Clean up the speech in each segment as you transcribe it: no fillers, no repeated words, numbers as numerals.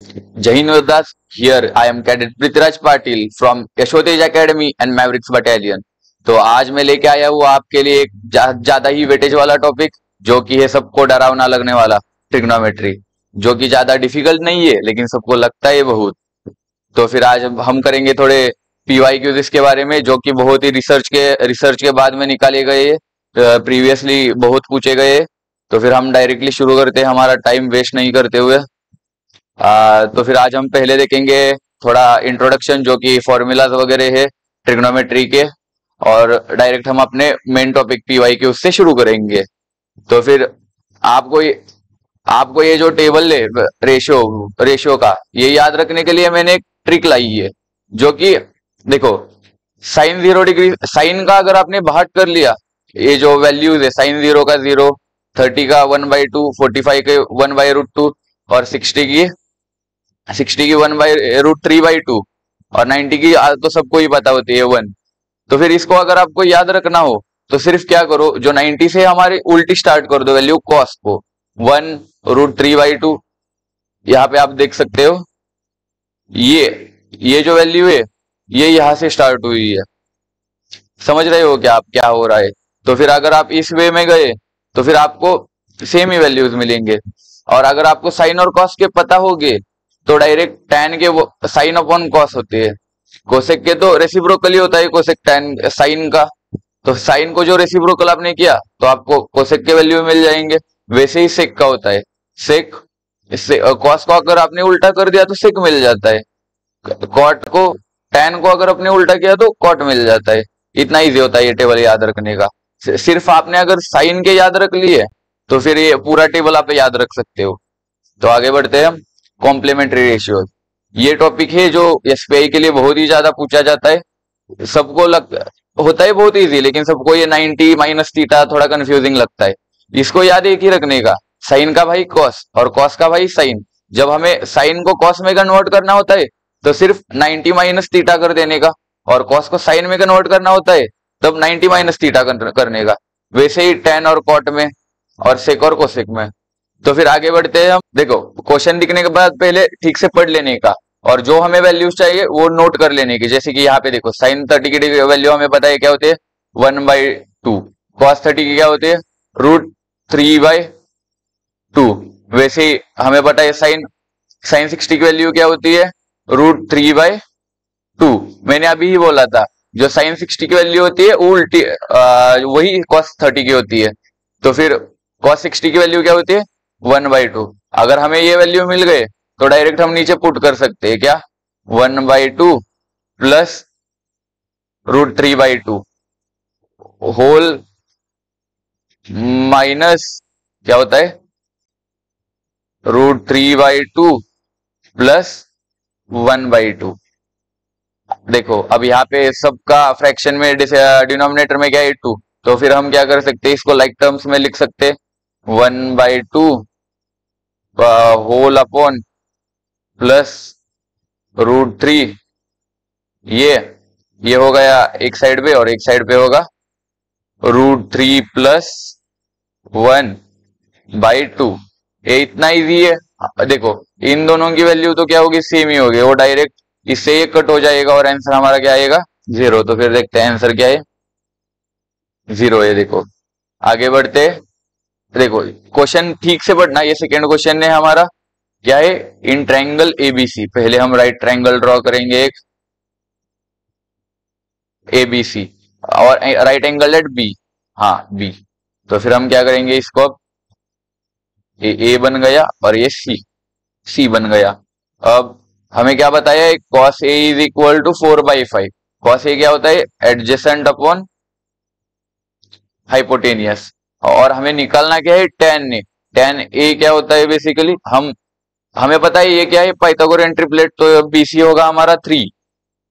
Jai Hind Vadas. Here I am Cadet Prithviraj Patil from यशोतेज Academy and Mavericks Battalion. तो आज मैं लेके आया हूँ आपके लिए एक ज्यादा ही वेटेज वाला टॉपिक, जो कि है सबको डरावना लगने वाला, ट्रिग्नोमेट्री, जो कि ज्यादा डिफिकल्ट नहीं है लेकिन सबको लगता है बहुत। तो फिर आज हम करेंगे थोड़े PYQs इसके बारे में, जो कि बहुत ही रिसर्च के बाद में निकाले गए, प्रीवियसली बहुत पूछे गए। तो फिर हम डायरेक्टली शुरू करते हैं, हमारा टाइम वेस्ट नहीं करते हुए। तो फिर आज हम पहले देखेंगे थोड़ा इंट्रोडक्शन, जो कि फॉर्मूलाज वगैरह है ट्रिग्नोमेट्री के, और डायरेक्ट हम अपने मेन टॉपिक PYQ से शुरू करेंगे। तो फिर आपको ये आपको ये जो टेबल है रेशियो का, ये याद रखने के लिए मैंने एक ट्रिक लाई है, जो कि देखो, साइन 0 डिग्री, साइन का अगर आपने भाट कर लिया, ये जो वैल्यूज है, साइन 0 का 0, 30 का 1/2, 45 के 1/√2, और 60 की 1/√3/2, और 90 की तो सबको ही पता होती है 1। तो फिर इसको अगर आपको याद रखना हो तो सिर्फ क्या करो, जो 90 से हमारी उल्टी स्टार्ट कर दो वैल्यू कॉस को, 1√3/2। यहाँ पे आप देख सकते हो, ये जो वैल्यू है ये यहाँ से स्टार्ट हुई है। समझ रहे हो क्या आप क्या हो रहा है? तो फिर अगर आप इस वे में गए तो फिर आपको सेम ही वैल्यूज मिलेंगे। और अगर आपको साइन और कॉस के पता होगे तो डायरेक्ट टैन के वो साइन अपॉन कॉस होते हैं, कोसेक के तो रेसिप्रोकल ही होता है कोसेक टैन साइन का। तो साइन को जो रेसिप्रोकल आपने किया तो आपको कोसेक के वैल्यू मिल जाएंगे। वैसे ही सेक का होता है, सेक, इससे कॉस को अगर आपने उल्टा कर दिया तो सेक मिल जाता है, कॉट को, टैन को अगर आपने उल्टा किया तो कॉट मिल जाता है। इतना इजी होता है ये टेबल याद रखने का। सिर्फ आपने अगर साइन के याद रख लिए तो फिर ये पूरा टेबल आप याद रख सकते हो। तो आगे बढ़ते हैं हम, कॉम्प्लीमेंट्री रेशियो। ये टॉपिक है जो SPI के लिए बहुत ही ज्यादा पूछा जाता है। सबको होता है बहुत इजी, लेकिन सबको ये 90 माइनस थीटा थोड़ा कंफ्यूजिंग लगता है। इसको याद एक ही रखने का, साइन का भाई कॉस और कॉस का भाई साइन। जब हमें साइन को कॉस में कन्वर्ट करना होता है तो सिर्फ 90 माइनस थीटा कर देने का, और कॉस को साइन में कन्वर्ट करना होता है तब 90 माइनस थीटा करने का। वैसे ही टेन और कॉट में, और सेक और कोसेक में। तो फिर आगे बढ़ते हैं हम। देखो, क्वेश्चन दिखने के बाद पहले ठीक से पढ़ लेने का, और जो हमें वैल्यूज चाहिए वो नोट कर लेने की। जैसे कि यहाँ पे देखो, साइन 30 की वैल्यू हमें पता है क्या होती है, 1/2। कॉस 30 की क्या होती है, √3/2। वैसे ही हमें पता है साइन साइन 60 की वैल्यू क्या होती है, √3/2। मैंने अभी ही बोला था, जो साइन 60 की वैल्यू होती है उल्टी वही कॉस 30 की होती है। तो फिर कॉस 60 की वैल्यू क्या होती है, 1/2। अगर हमें ये वैल्यू मिल गए तो डायरेक्ट हम नीचे पुट कर सकते हैं क्या, 1/2 प्लस √3/2 होल माइनस क्या होता है, √3/2 प्लस 1/2। देखो अब यहाँ पे सबका फ्रैक्शन में डिनोमिनेटर में क्या है, 2। तो फिर हम क्या कर सकते हैं, इसको लाइक टर्म्स में लिख सकते हैं, 1/2 होल अपॉन प्लस √3। ये हो गया एक साइड पे, और एक साइड पे होगा √3 प्लस 1/2। ये इतना इजी है। देखो इन दोनों की वैल्यू तो क्या होगी, सेम ही होगी, वो डायरेक्ट इससे ये कट हो जाएगा और आंसर हमारा क्या आएगा, 0। तो फिर देखते हैं आंसर क्या है, 0 है। देखो आगे बढ़ते, देखो क्वेश्चन ठीक से पढ़ना। ये सेकेंड क्वेश्चन है हमारा, क्या है, इन ट्रायंगल ABC। पहले हम राइट ट्रायंगल ड्रॉ करेंगे एक ABC, और राइट एंगल एट B, हाँ B। तो फिर हम क्या करेंगे, इसको अब ये A बन गया और ये C बन गया। अब हमें क्या बताया है, cos A is equal to 4/5। cos A क्या होता है, एडजेसेंट अपॉन हाइपोटेनियस। और हमें निकालना क्या है, tan A। tan A क्या होता है, बेसिकली हमें पता है ये क्या है, पाइथागोरियन ट्रिपलेट। तो BC होगा हमारा 3।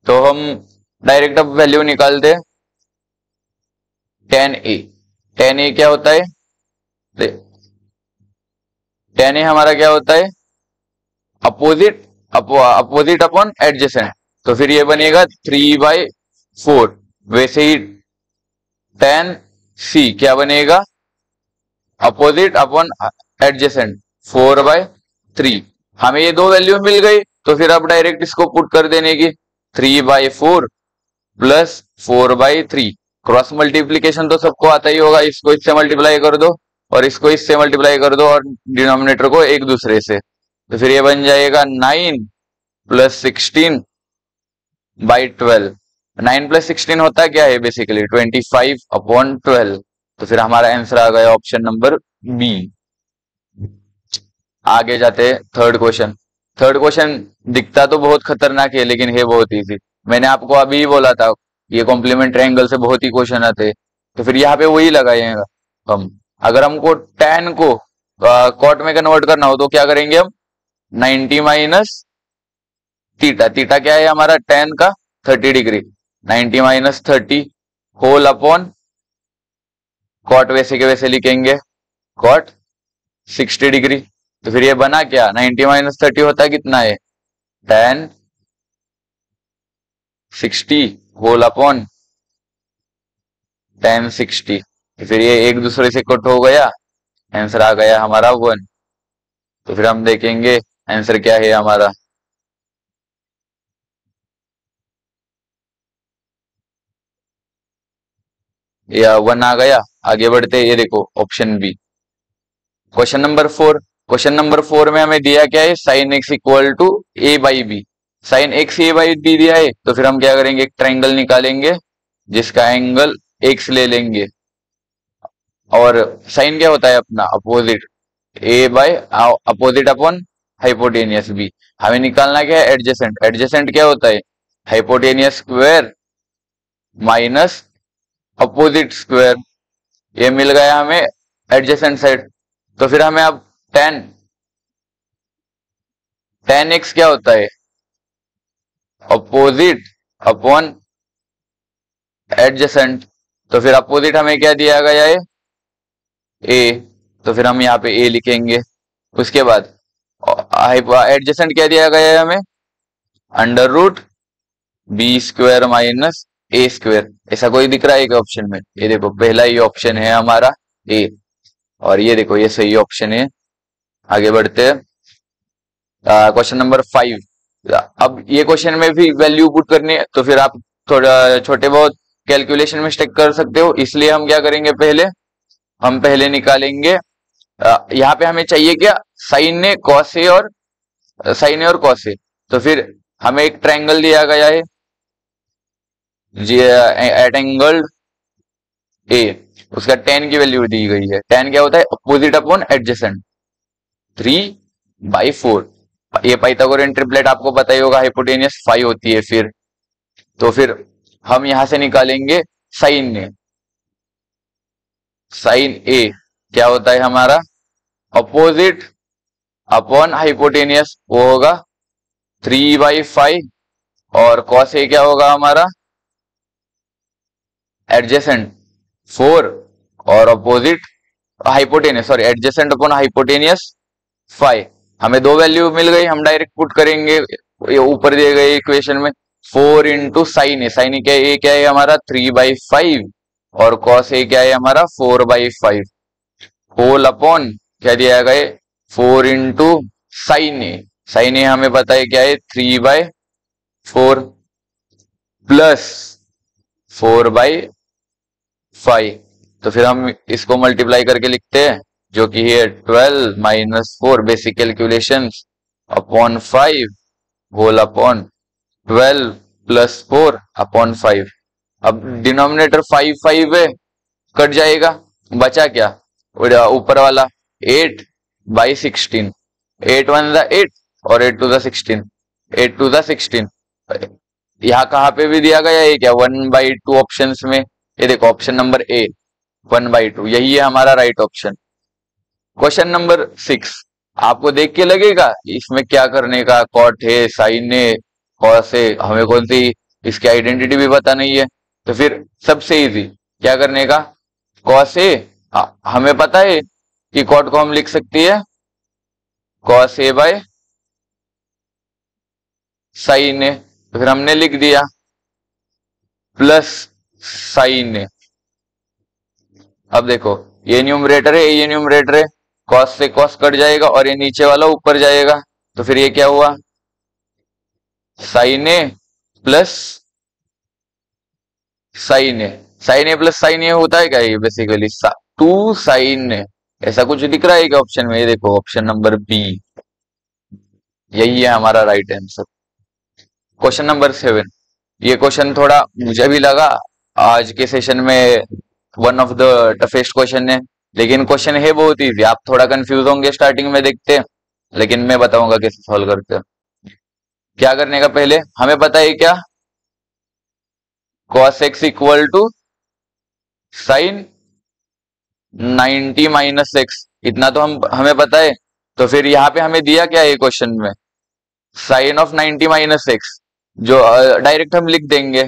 तो हम डायरेक्ट अब वैल्यू निकाल दे, tan A क्या होता है, tan A हमारा क्या होता है, अपोजिट अपॉन एडजेसेंट। तो फिर ये बनेगा 3/4। वैसे ही tan C क्या बनेगा, अपोजिट अपॉन एडजेसेंट, 4/3। हमें ये दो वैल्यू मिल गई, तो फिर अब डायरेक्ट इसको पुट कर देने की 3/4 प्लस 4/3। क्रॉस मल्टीप्लीकेशन तो सबको आता ही होगा, इसको इससे मल्टीप्लाई कर दो और इसको इससे मल्टीप्लाई कर दो और डिनोमिनेटर को एक दूसरे से, तो फिर ये बन जाएगा 9 + 16/12। 9 + 16 होता क्या है बेसिकली 25/12। तो फिर हमारा आंसर आ गया ऑप्शन नंबर बी। आगे जाते हैं थर्ड क्वेश्चन। थर्ड क्वेश्चन दिखता तो बहुत खतरनाक है लेकिन है बहुत इजी। मैंने आपको अभी ही बोला था ये कॉम्प्लीमेंट्री एंगल से बहुत ही क्वेश्चन आते हैं, तो फिर यहाँ पे वही लगाएगा हम। अगर हमको tan को कॉट में कन्वर्ट करना हो तो क्या करेंगे हम, 90 माइनस थीटा। थीटा क्या है हमारा tan का 30 डिग्री, 90 माइनस 30 होल अपॉन कॉट वैसे के वैसे लिखेंगे कॉट 60 डिग्री। तो फिर ये बना क्या, 90 माइनस 30 होता है कितना है tan 60 होल अपॉन tan 60। तो फिर ये एक दूसरे से कट हो गया, आंसर आ गया हमारा 1। तो फिर हम देखेंगे आंसर क्या है हमारा। या 1 आ गया। आगे बढ़ते, ये देखो option B question number 4। Question number 4 में हमें दिया क्या है, sine x equal to a/b। Sine x a/b दिया है, तो फिर हम क्या करेंगे, एक ट्रायंगल निकालेंगे जिसका एंगल x ले लेंगे। और साइन क्या होता है अपना opposite, opposite upon hypotenuse b। हमें निकालना क्या है, एडजेसेंट। एडजेसेंट क्या होता है, hypotenuse square minus opposite square. ये मिल गया हमें एडजेसेंट साइड। तो फिर हमें अब tan x क्या होता है, अपोजिट अपॉन एडजेसेंट। तो फिर अपोजिट हमें क्या दिया गया है, a। तो फिर हम यहाँ पे a लिखेंगे। उसके बाद एडजेसेंट क्या दिया गया है हमें, √b² माइनस a²। ऐसा कोई दिख रहा है क्या ऑप्शन में, ये देखो पहला ही ऑप्शन है हमारा a, और ये देखो ये सही ऑप्शन है। आगे बढ़ते हैं क्वेश्चन नंबर 5। अब ये क्वेश्चन में भी वैल्यू पुट करनी है, तो फिर आप थोड़ा छोटे बहुत कैलकुलेशन मिस्टेक कर सकते हो, इसलिए हम क्या करेंगे, हम पहले निकालेंगे। यहाँ पे हमें चाहिए क्या, साइन ए कॉस ए और साइन ए और कॉस ए। तो फिर हमें एक ट्रायंगल दिया गया है एट एंगल ए, उसका tan की वैल्यू दी गई है। tan क्या होता है, अपोजिट अपॉन एडजेसेंट 3/4। ये पाइथागोरियन ट्रिपलेट आपको पता ही होगा, हाइपोटेनियस 5 होती है। फिर हम यहां से निकालेंगे साइन ए। साइन ए क्या होता है हमारा, अपोजिट अपॉन हाइपोटेनियस, वो होगा 3/5। और कॉस ए क्या होगा हमारा, एडजेसेंट 4 और opposite hypotenuse, sorry adjacent upon hypotenuse 5। हमें दो वैल्यू मिल गई, हम डायरेक्ट पुट करेंगे ये ऊपर दिए गए इक्वेशन में। 4 इंटू साइन ए, साइन ए क्या है हमारा 3/5 और कॉस ए क्या है हमारा 4/5 होल अपॉन क्या दिया गया 4 इंटू साइन ए। साइन ए हमें पता है क्या है 3/4 प्लस 4/5। तो फिर हम इसको मल्टीप्लाई करके लिखते हैं, जो कि है 12 minus 4 basic calculation upon 5 whole upon 12 plus 4 upon 5। अब डिनोमिनेटर 5 है, कट जाएगा, बचा क्या, ऊपर वाला 8/16। 8 1 ज़ा 8 और 8 2 ज़ा 16, 8 2 ज़ा 16। यहाँ कहाँ पे भी दिया गया है क्या, 1/2 ऑप्शन में। ये देखो ऑप्शन नंबर ए 1/2, यही है हमारा राइट ऑप्शन। क्वेश्चन नंबर 6, आपको देख के लगेगा इसमें क्या करने का, कॉट है, साइन है, कॉस है, हमें कौन सी इसकी आइडेंटिटी भी पता नहीं है। तो फिर सबसे इजी क्या करने का, कॉस ए हमें पता है कि कॉट को हम लिख सकती है कॉस ए बाय साइन ए। तो फिर हमने लिख दिया प्लस साइन ए। अब देखो ये न्यूमरेटर है, ये न्यूमरेटर है, कॉस से कॉस कट जाएगा और ये नीचे वाला ऊपर जाएगा। तो फिर ये क्या हुआ, साइन ए प्लस साइन ए, साइन ए प्लस साइन ए होता है क्या, ये बेसिकली 2 साइन ए, ऐसा कुछ दिख रहा है क्या ऑप्शन में, ये देखो ऑप्शन नंबर बी, यही है हमारा राइट आंसर। क्वेश्चन नंबर 7, ये क्वेश्चन थोड़ा मुझे भी लगा आज के सेशन में one of the toughest question है, लेकिन क्वेश्चन है बहुत इजी, आप थोड़ा कंफ्यूज होंगे स्टार्टिंग में देखते, लेकिन मैं बताऊंगा कैसे सॉल्व करते हैं। क्या करने का, पहले हमें पता है क्या, cos x equal to sine 90 minus x, इतना तो हमें पता है। तो फिर यहाँ पे हमें दिया क्या है क्वेश्चन में, साइन ऑफ 90 माइनस एक्स, जो डायरेक्ट हम लिख देंगे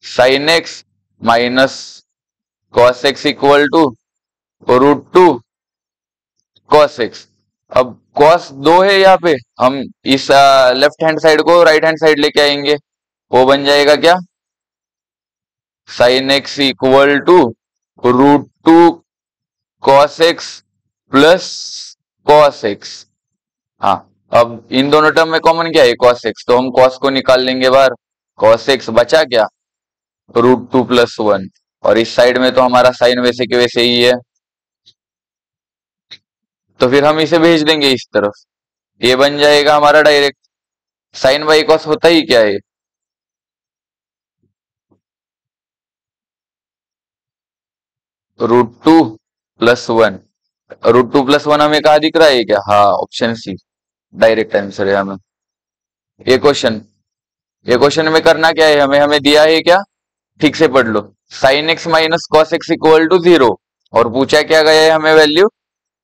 sine x minus cos x equal to √2 cos x. अब कॉस 2 है यहाँ पे, हम इस लेफ्ट हैंड साइड को राइट हैंड साइड लेके आएंगे, वो बन जाएगा क्या, sine x equal to √2 cos x plus cos x. हाँ, अब इन दोनों टर्म में कॉमन क्या है, कॉस एक्स, तो हम कॉस को निकाल लेंगे बाहर, कॉस एक्स बचा क्या, √2 प्लस 1, और इस साइड में तो हमारा साइन वैसे के वैसे ही है, तो फिर हम इसे भेज देंगे इस तरफ, ये बन जाएगा हमारा डायरेक्ट साइन बाई कॉस होता ही क्या है, √2 प्लस 1। √2 प्लस 1 हमें कहा दिख रहा है क्या, हाँ ऑप्शन सी डायरेक्ट आंसर है हमें। ये क्वेश्चन में करना क्या है, हमें हमें दिया है क्या, ठीक से पढ़ लो, sine x minus cos x equal to 0, और पूछा क्या गया है हमें value,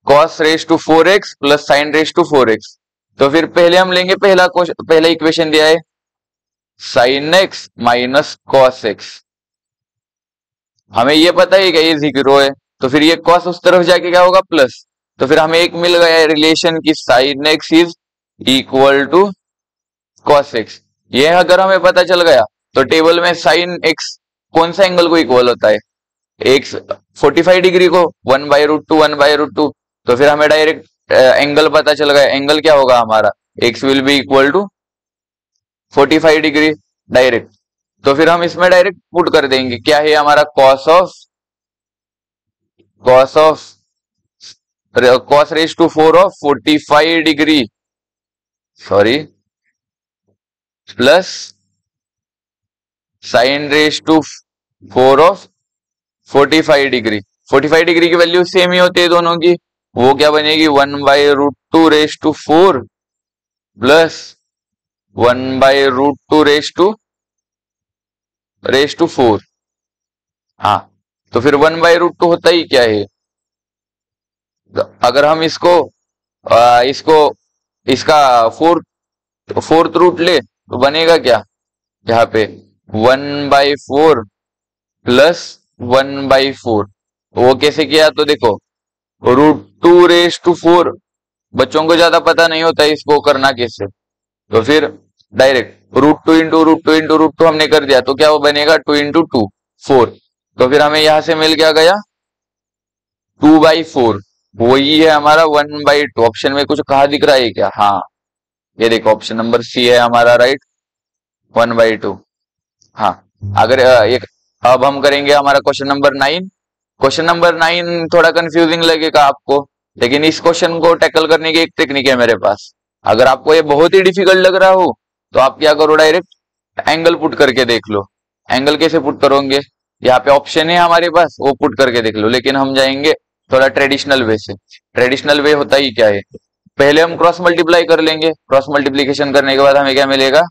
cos raise to 4x plus sine raise to 4x। तो फिर पहले हम लेंगे पहला इक्वेशन दिया है sine x minus cos x, हमें ये पता है कि ये 0 है, तो फिर ये कॉस उस तरफ जाके क्या होगा प्लस, तो फिर हमें एक मिल गया है रिलेशन की sine x is equal to cos x. ये अगर हमें पता चल गया तो टेबल में साइन एक्स कौन सा एंगल को इक्वल होता है, एक्स 45 डिग्री को, 1/√2 1/√2, तो फिर हमें डायरेक्ट एंगल पता चल गया, एंगल क्या होगा हमारा, x will be equal to 45 degree direct. तो फिर हम इसमें डायरेक्ट पुट कर देंगे, क्या है हमारा cos raise to 4 of 45 degree, sorry, plus sine raise to 4 of 45 degree. 45 degree की वैल्यू सेम ही होती है दोनों की, वो क्या बनेगी 1/√2 raise to 4 plus 1/√2 raise to 4। हाँ, तो फिर 1/√2 होता ही क्या है, अगर हम इसको इसका फोर्थ रूट ले तो बनेगा क्या, यहाँ पे 1/4 प्लस 1/4, वो कैसे किया, तो देखो √2 रेस टू 4, बच्चों को ज्यादा पता नहीं होता है इसको करना कैसे, तो फिर डायरेक्ट √2 इंटू √2 हमने कर दिया, तो क्या वो बनेगा 2 इंटू 2 4, तो फिर हमें यहां से मिल क्या गया 2/4, वही है हमारा 1/2। ऑप्शन में कुछ कहा दिख रहा है क्या, हाँ ये देखो ऑप्शन नंबर सी है हमारा राइट, 1/2। हाँ, अगर एक अब हम करेंगे हमारा क्वेश्चन नंबर 9। क्वेश्चन नंबर 9 थोड़ा कंफ्यूजिंग लगेगा आपको, लेकिन इस क्वेश्चन को टैकल करने की एक टेक्निक है मेरे पास। अगर आपको ये बहुत ही डिफिकल्ट लग रहा हो तो आप क्या करो, डायरेक्ट एंगल पुट करके देख लो। एंगल कैसे पुट करोगे, यहाँ पे ऑप्शन है हमारे पास, वो पुट करके देख लो, लेकिन हम जाएंगे थोड़ा ट्रेडिशनल वे से। ट्रेडिशनल वे होता ही क्या है, पहले हम क्रॉस मल्टीप्लाई कर लेंगे, क्रॉस मल्टीप्लीकेशन करने के बाद हमें क्या मिलेगा,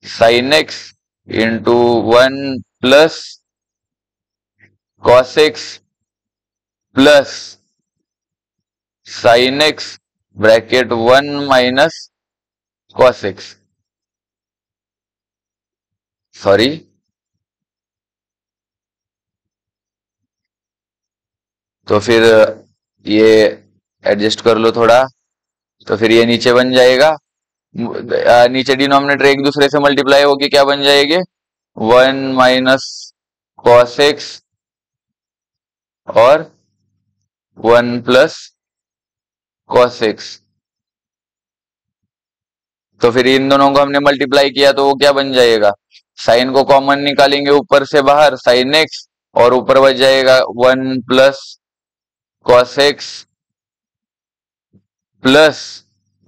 sine x into 1 plus cos x plus sine x bracket 1 minus cos x, sorry तो फिर ये एडजस्ट कर लो थोड़ा, तो फिर ये नीचे बन जाएगा, नीचे डिनोमिनेटर एक दूसरे से मल्टीप्लाई होके क्या बन जाएंगे 1 माइनस कॉस एक्स और 1 प्लस cos x। तो फिर इन दोनों को हमने मल्टीप्लाई किया तो वो क्या बन जाएगा, साइन को कॉमन निकालेंगे ऊपर से बाहर साइन एक्स, और ऊपर बच जाएगा 1 plus cos x plus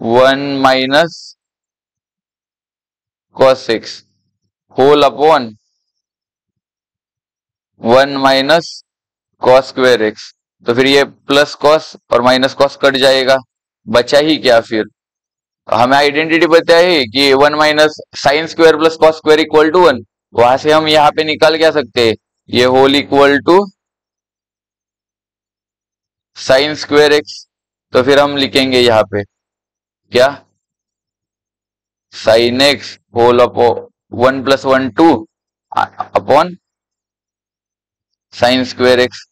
1 minus cos x whole upon 1 minus cos square x। तो फिर ये प्लस cos और माइनस cos कट जाएगा, बचा ही क्या फिर, हमें आइडेंटिटी पता है कि 1 minus sine square plus cos square equal to 1। वहां से हम यहाँ पे निकाल क्या सकते हैं, ये whole equal to sine square x. तो फिर हम लिखेंगे यहाँ पे क्या, साइन एक्स होल अपो 1 प्लस 1 2 अपॉन साइन स्क्वायर एक्स।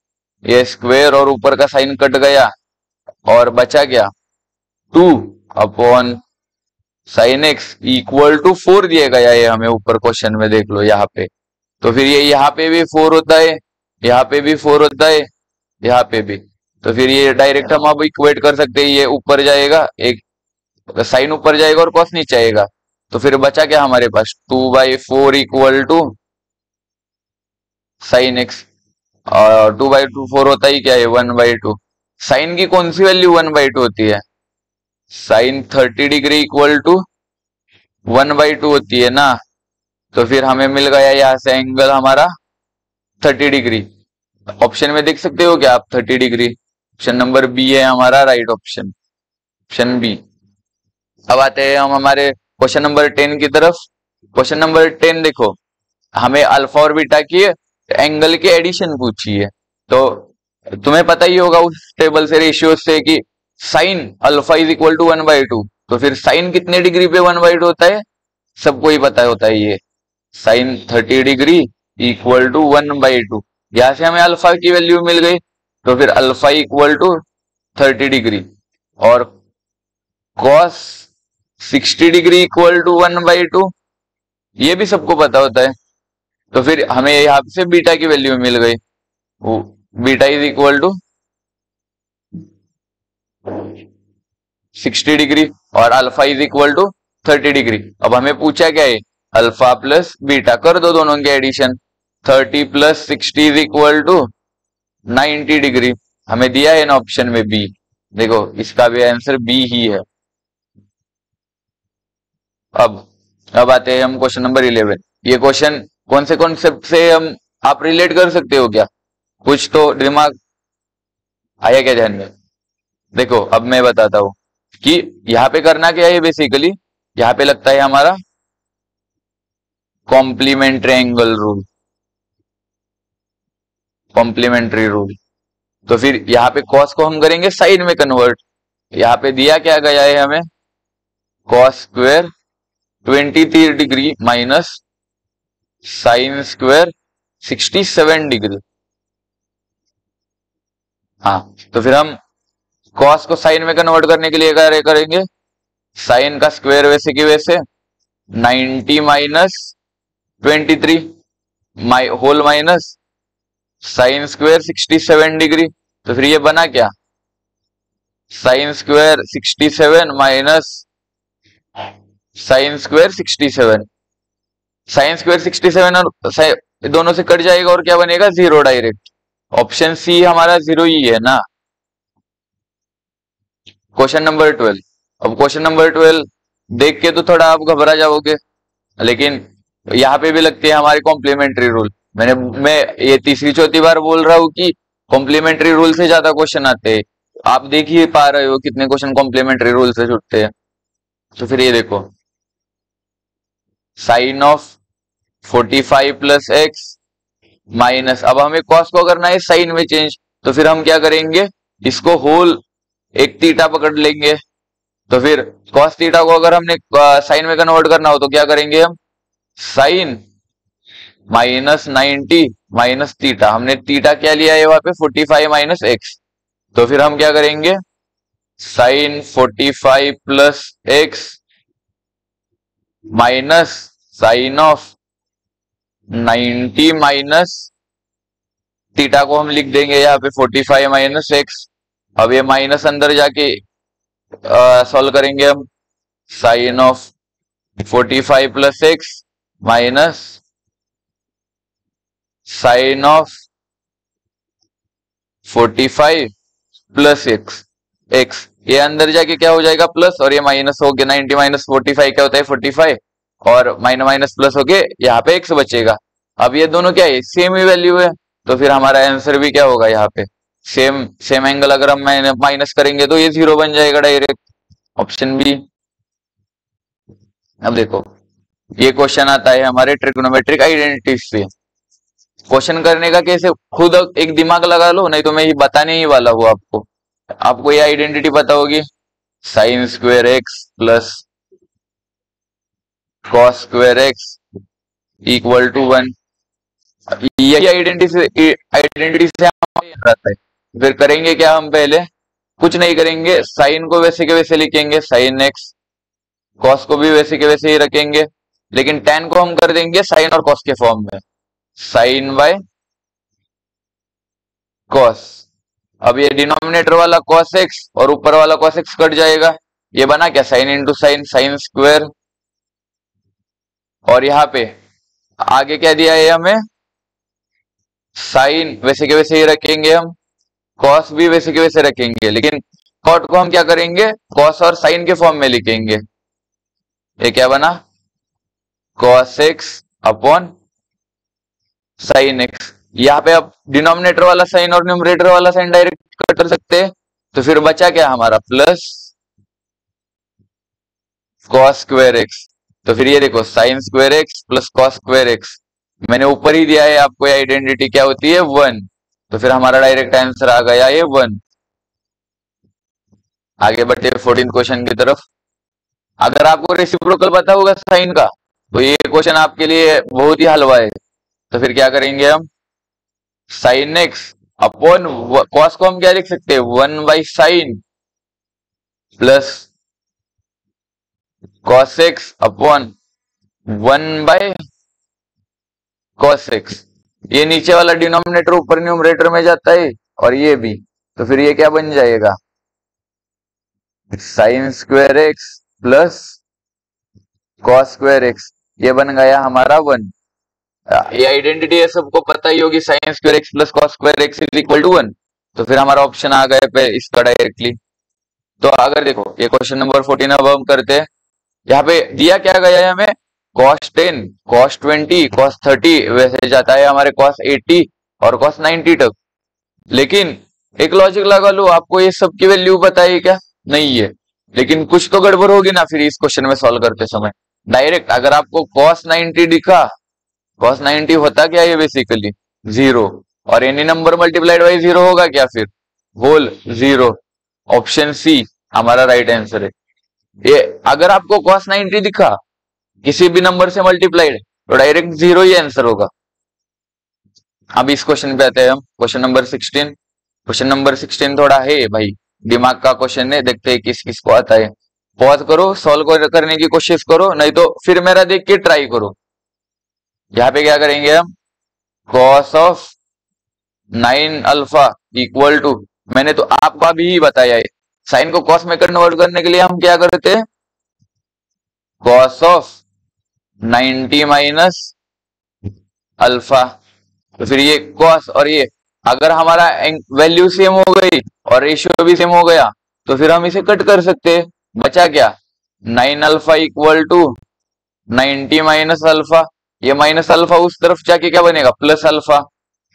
ये स्क्वायर और ऊपर का साइन कट गया और बचा क्या 2 upon sine x equal to 4 दिया गया है हमें ऊपर क्वेश्चन में, देख लो यहाँ पे। तो फिर ये यहाँ पे भी 4 होता है, यहाँ पे भी 4 होता है, यहाँ पे भी। तो फिर ये डायरेक्ट हम अब इक्वेट कर सकते हैं, ये ऊपर जाएगा, एक साइन ऊपर जाएगा और कॉस नीचे आएगा। तो फिर बचा क्या हमारे पास 2/4 इक्वल टू साइन एक्स, और 2/2 4 होता ही क्या है 1/2। साइन की कौन सी वैल्यू 1/2 होती है, साइन 30 डिग्री इक्वल टू 1/2 होती है ना। तो फिर हमें मिल गया यहाँ से एंगल हमारा 30 डिग्री। ऑप्शन में देख सकते हो क्या आप 30 डिग्री, ऑप्शन नंबर बी है हमारा राइट ऑप्शन, ऑप्शन बी। अब आते हैं हम हमारे क्वेश्चन नंबर 10 की तरफ। क्वेश्चन नंबर 10 देखो, हमें अल्फा और बीटा की एंगल के एडिशन पूछी है। तो तुम्हें पता ही होगा उस टेबल से, रेशियो से, कि sine alpha is equal to 1/2। तो फिर साइन कितने डिग्री पे 1/2 होता है, सबको ही पता होता है ये, साइन 30 डिग्री इक्वल टू 1/2। यहां से हमें अल्फा की वैल्यू मिल गई, तो फिर अल्फा इक्वल टू 30 डिग्री, और कॉस 60 डिग्री इक्वल टू 1/2, ये भी सबको पता होता है। तो फिर हमें यहाँ से बीटा की वैल्यू मिल गई, वो beta is equal to 60 degree और alpha is equal to 30 degree. अब हमें पूछा क्या है, अल्फा प्लस बीटा, कर दो दोनों के addition, 30 plus 60 is equal to 90 degree. हमें दिया है ना ऑप्शन में बी, देखो इसका भी आंसर बी ही है। अब आते हैं हम क्वेश्चन नंबर 11। ये क्वेश्चन कौन से कॉन्सेप्ट से हम आप रिलेट कर सकते हो क्या, कुछ तो दिमाग आया क्या ध्यान में। देखो अब मैं बताता हूं कि यहाँ पे करना क्या है, बेसिकली यहाँ पे लगता है हमारा complementary angle rule, complementary rule. तो फिर यहाँ पे कॉस को हम करेंगे साइन में कन्वर्ट। यहाँ पे दिया क्या गया है हमें, cos square 23 degree minus sine square 67 degree. हाँ, तो फिर हम कॉस को साइन में कन्वर्ट करने के लिए क्या करेंगे, साइन का स्क्वायर वैसे की वैसे 90 minus 23 whole minus sine square 67 degree. तो फिर ये बना क्या, sine square 67 minus sine square 67, sine square 67 और दोनों से कट जाएगा और क्या बनेगा 0 डायरेक्ट। ऑप्शन सी हमारा 0 ही है ना। Question number 12। अब क्वेश्चन नंबर 12 देख के तो थोड़ा आप घबरा जाओगे, लेकिन यहाँ पे भी लगते हैं हमारे कॉम्प्लीमेंट्री रूल। मैं ये तीसरी चौथी बार बोल रहा हूँ कि कॉम्प्लीमेंट्री रूल से ज्यादा क्वेश्चन आते हैं। आप देख ही पा रहे हो कितने क्वेश्चन कॉम्प्लीमेंट्री रूल से छूटते हैं। तो फिर ये देखो, sine of 45 plus x minus, अब हमें कॉस को करना है साइन में चेंज, तो फिर हम क्या करेंगे, इसको होल एक थीटा पकड़ लेंगे। तो फिर कॉस थीटा को अगर हमने साइन में कन्वर्ट करना हो तो क्या करेंगे हम, साइन माइनस 90 माइनस थीटा, हमने थीटा क्या लिया है वहां पे 45 माइनस एक्स। तो फिर हम क्या करेंगे, sine 45 plus x minus sine of 90 minus theta को हम लिख देंगे यहाँ पे 45 माइनस एक्स। अब ये माइनस अंदर जाके सॉल्व करेंगे हम। Sine of 45 plus x minus sine of 45 plus x. X ये अंदर जाके क्या हो जाएगा प्लस, और ये माइनस हो गया। 90 माइनस 45 क्या होता है 45, और माइनस माइनस प्लस हो गए, यहाँ पे एक्स बचेगा। अब ये दोनों क्या है, सेम ही वैल्यू है, तो फिर हमारा आंसर भी क्या होगा यहाँ पे सेम। सेम एंगल अगर हम माइनस करेंगे तो ये 0 बन जाएगा डायरेक्ट, ऑप्शन बी। अब देखो ये क्वेश्चन आता है हमारे ट्रिग्नोमेट्रिक आइडेंटिटी से। क्वेश्चन करने का कैसे, खुद एक दिमाग लगा लो, नहीं तो मैं ये बताने ही वाला हूँ आपको। आपको ये आइडेंटिटी पता होगी, sine square x plus cos square x equal to 1। यही आइडेंटिटी से हमें याद आता है। फिर करेंगे क्या, हम पहले कुछ नहीं करेंगे, साइन को वैसे के वैसे लिखेंगे साइन एक्स, कॉस को भी वैसे के वैसे ही रखेंगे, लेकिन tan को हम कर देंगे साइन और कॉस के फॉर्म में, साइन बाय कॉस। अब ये डिनोमिनेटर वाला कॉस एक्स और ऊपर वाला कॉस एक्स कट जाएगा, ये बना क्या sine into sine, sine square. और यहाँ पे आगे क्या दिया है हमें, साइन वैसे के वैसे ही रखेंगे हम, कॉस भी वैसे के वैसे रखेंगे, लेकिन कॉट को हम क्या करेंगे कॉस और साइन के फॉर्म में लिखेंगे। ये क्या बना, cos x upon sine x. यहाँ पे अब डिनोमिनेटर वाला साइन और न्यूमरेटर वाला साइन डायरेक्ट कट कर सकते हैं, तो फिर बचा क्या हमारा प्लस कॉस स्क्वायर एक्स। तो फिर ये देखो sign square x plus cos square x, मैंने ऊपर ही दिया है आपको, ये आइडेंटिटी क्या होती है 1, तो फिर हमारा डायरेक्ट आंसर आ गया ये 1। आगे बढ़ते 14th क्वेश्चन की तरफ। अगर आपको रेसिप्रोकल पता होगा साइन का, तो ये क्वेश्चन आपके लिए बहुत ही हलवा है। तो फिर क्या करेंगे हम, साइन एक्स अपॉन कॉस को हम क्या लिख सकते हैं 1 by sine plus cos x upon 1 by cos x. ये नीचे वाला डिनोमिनेटर ऊपर न्यूमरेटर में जाता है, और ये भी, तो फिर ये क्या बन जाएगा sign square x plus cos square x, ये बन गया हमारा 1। ये आइडेंटिटी है सबको पता ही होगी, sine square x plus cos square x is equal to 1, तो फिर हमारा ऑप्शन आ गया पे इसका डायरेक्टली। तो अगर देखो ये क्वेश्चन नंबर 14 अब हम करते हैं। यहाँ पे दिया क्या गया है हमें, cos 10, cos 20, cos 30, वैसे जाता है हमारे cos 80 और cos 90 तक। लेकिन एक लॉजिक लगा लो, आपको ये सब की वैल्यू पता है क्या, नहीं है, लेकिन कुछ तो गड़बड़ होगी ना फिर इस क्वेश्चन में सॉल्व करते समय। डायरेक्ट अगर आपको cos 90 दिखा, cos 90 होता क्या है बेसिकली 0, और एनी नंबर मल्टीप्लाइड बाई 0 होगा क्या, फिर होल 0। ऑप्शन सी हमारा राइट आंसर है। ये अगर आपको cos 90 दिखा किसी भी नंबर से मल्टीप्लाइड, तो डायरेक्ट 0 ही आंसर होगा। अब इस क्वेश्चन पे आते हैं हम, क्वेश्चन नंबर 16। क्वेश्चन नंबर 16 थोड़ा है भाई दिमाग का क्वेश्चन है, देखते हैं किस किस को आता है। पॉज करो, सॉल्व करने की कोशिश करो, नहीं तो फिर मेरा देख के ट्राई करो। यहाँ पे क्या करेंगे हम, cos of 9 alpha equal to, मैंने तो आपका भी बताया है, साइन को कॉस में कन्वर्ट करने के लिए हम क्या करते हैं कॉस ऑफ 90 माइनस अल्फा। तो फिर ये कॉस और ये अगर हमारा वैल्यू सेम हो गई और रेशियो भी सेम हो गया, तो फिर हम इसे कट कर सकते हैं। बचा क्या 9 alpha equal to 90 minus alpha, ये माइनस अल्फा उस तरफ जाके क्या बनेगा प्लस अल्फा,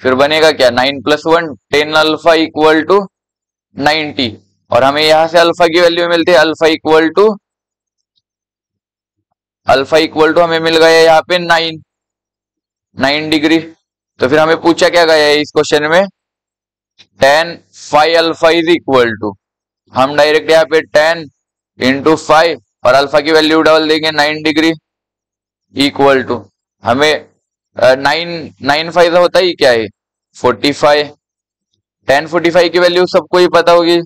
फिर बनेगा क्या 9 प्लस 1 10 अल्फा इक्वल टू 90, और हमें यहां से अल्फा की वैल्यू मिलती है अल्फा इक्वल टू हमें मिल गया यहाँ पे 9 डिग्री। तो फिर हमें पूछा क्या गया है इस क्वेश्चन में, tan phi alpha is equal to, हम डायरेक्ट यहाँ पे tan इंटू 5 और अल्फा की वैल्यू डाल देंगे 9 डिग्री इक्वल टू, हमें 9 5 होता ही क्या है 45, tan 45 की वैल्यू सबको ही पता होगी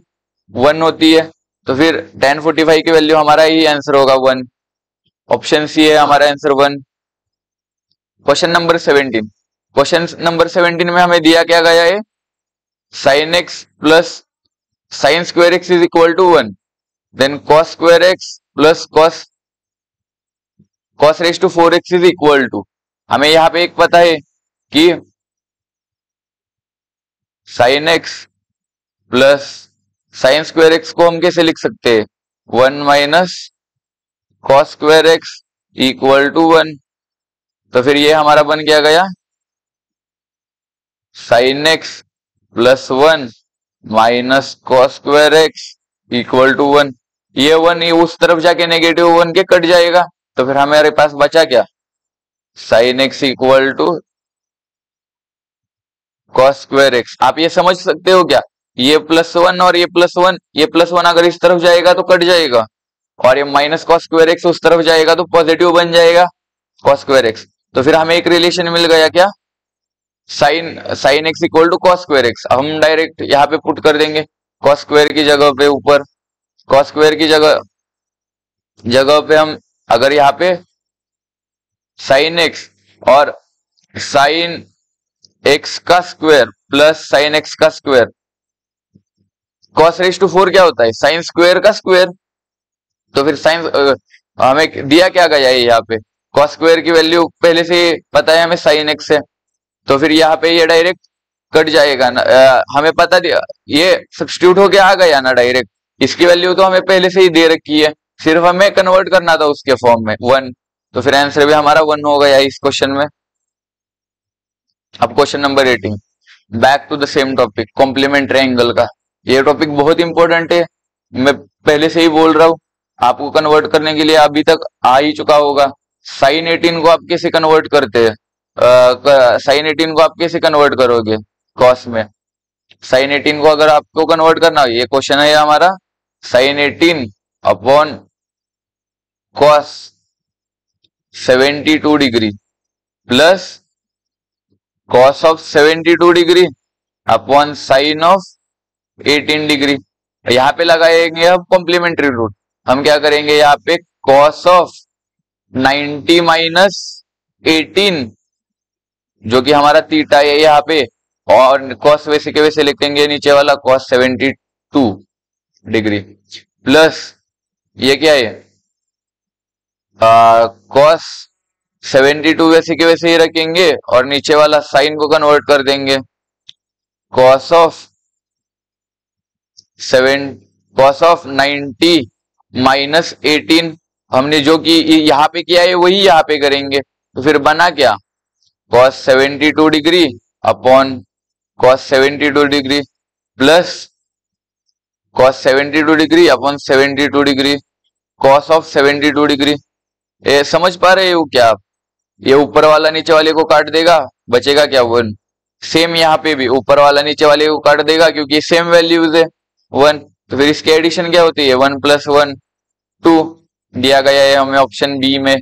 1 होती है, तो फिर tan 45 की वैल्यू हमारा ही आंसर होगा 1। ऑप्शन सी है हमारा answer 1। Question number 17। Question number 17 में हमें दिया क्या गया है, sine x plus sine square x is equal to 1। Then cos square x plus cos raise to 4x is equal to, हमें यहाँ पे एक पता है कि sin x plus sine square x को हम कैसे लिख सकते हैं, 1 minus cos square x equal to 1। तो फिर ये हमारा बन क्या गया, sin x plus 1 minus cos square x equal to 1। ये 1 ये उस तरफ जाके नेगेटिव 1 के कट जाएगा, तो फिर हमारे पास बचा क्या, sin x equal to cos square x. आप ये समझ सकते हो क्या, ये +1 और ये +1, ये +1 अगर इस तरफ जाएगा तो कट जाएगा, और ये माइनस cos स्क्वायर एक्स उस तरफ जाएगा तो पॉजिटिव बन जाएगा cos स्क्वायर एक्स। तो फिर हमें एक रिलेशन मिल गया क्या, sin x equal to cos square x. हम डायरेक्ट यहाँ पे पुट कर देंगे cos स्क्वायर की जगह पे, ऊपर cos स्क्वायर की जगह पे हम अगर यहाँ पे sin x और sin x का स्क्वायर प्लस sin x का स्क्वायर, cos रेज टू 4 क्या होता है, sin स्क्वायर का स्क्वायर। तो फिर sin हमें दिया क्या गया है यहाँ पे, cos स्क्वायर की वैल्यू पहले से पता है हमें sin x है, तो फिर यहाँ पे ये डायरेक्ट कट जाएगा ना, हमें पता दिया ये सब्स्टिट्यूट होके आ गया ना डायरेक्ट, इसकी वैल्यू तो हमें पहले से ही दे रखी है, सिर्फ हमें कन्वर्ट करना था उसके फॉर्म में 1। तो फिर आंसर भी हमारा 1 हो गया इस क्वेश्चन में। अब question number 18, back to the same topic, complementary angle का। ये टॉपिक बहुत इंपॉर्टेंट है, मैं पहले से ही बोल रहा हूँ, आपको कन्वर्ट करने के लिए अभी तक आ ही चुका होगा। sin 18 को आप कैसे कन्वर्ट करते हैं, sin 18 को आप कैसे कन्वर्ट करोगे cos में, sin 18 को अगर आपको कन्वर्ट करना हो, ये क्वेश्चन है हमारा, sin 18 upon cos 72 degree plus cos of 72 degree upon sine of 18 degree. यहाँ पे लगाएंगे हम कॉम्प्लीमेंट्री रूट, हम क्या करेंगे यहाँ पे cos ऑफ 90 माइनस 18 जो कि हमारा थीटा है यहाँ पे, और cos वैसे के वैसे लिखेंगे नीचे वाला cos 72 डिग्री प्लस ये क्या है, cos 72 वैसे के वैसे ही रखेंगे और नीचे वाला साइन को कन्वर्ट कर देंगे, cos ऑफ 90 माइनस 18, हमने जो कि यहाँ पे किया है वही यहाँ पे करेंगे। तो फिर बना क्या, cos 72 degree upon cos 72 degree plus cos 72 degree upon 72 degree cos of 72 degree. ये समझ पा रहे हो क्या आप, ये ऊपर वाला नीचे वाले को काट देगा, बचेगा क्या 1। सेम यहाँ पे भी ऊपर वाला नीचे वाले को काट देगा क्योंकि सेम वैल्यूज है 1, तो फिर इसकी एडिशन क्या होती है 1 + 1 2, दिया गया है हमें ऑप्शन बी में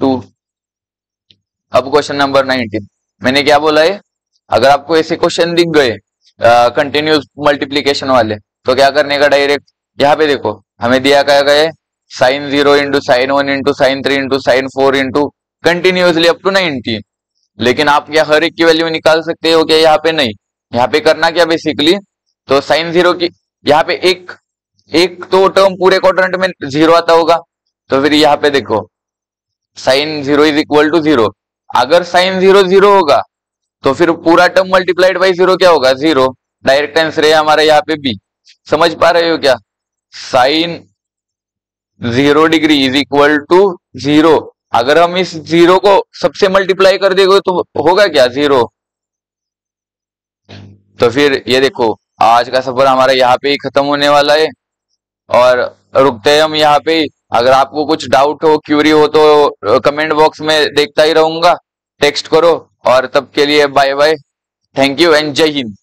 2। अब क्वेश्चन नंबर 19, मैंने क्या बोला है, अगर आपको ऐसे क्वेश्चन दिख गए कंटिन्यूस मल्टीप्लीकेशन वाले, तो क्या करने का, डायरेक्ट यहाँ पे देखो हमें दिया क्या गया है, sin 0 into sin 1 into sin 3 into sin 4 into continuously up to 90। लेकिन आप क्या हर एक की वैल्यू निकाल सकते हो क्या, यहाँ पे नहीं, यहाँ पे करना क्या बेसिकली, तो sin 0 की यहाँ पे एक तो टर्म पूरे क्वाड्रेंट में 0 आता होगा, तो फिर यहाँ पे देखो sin 0 इज इक्वल टू 0, अगर sin 0 0 होगा तो फिर पूरा टर्म मल्टीप्लाइड बाई 0 क्या होगा 0, डायरेक्ट आंसर है हमारा यहाँ पे बी। समझ पा रहे हो क्या, sin 0 degree is equal to 0, अगर हम इस 0 को सबसे मल्टीप्लाई कर देंगे तो होगा क्या 0। तो फिर ये देखो आज का सफर हमारा यहाँ पे ही खत्म होने वाला है, और रुकते हैं हम यहाँ पे। अगर आपको कुछ डाउट हो, क्यूरी हो तो कमेंट बॉक्स में देखता ही रहूंगा, टेक्स्ट करो, और तब के लिए bye bye, thank you and जय हिंद।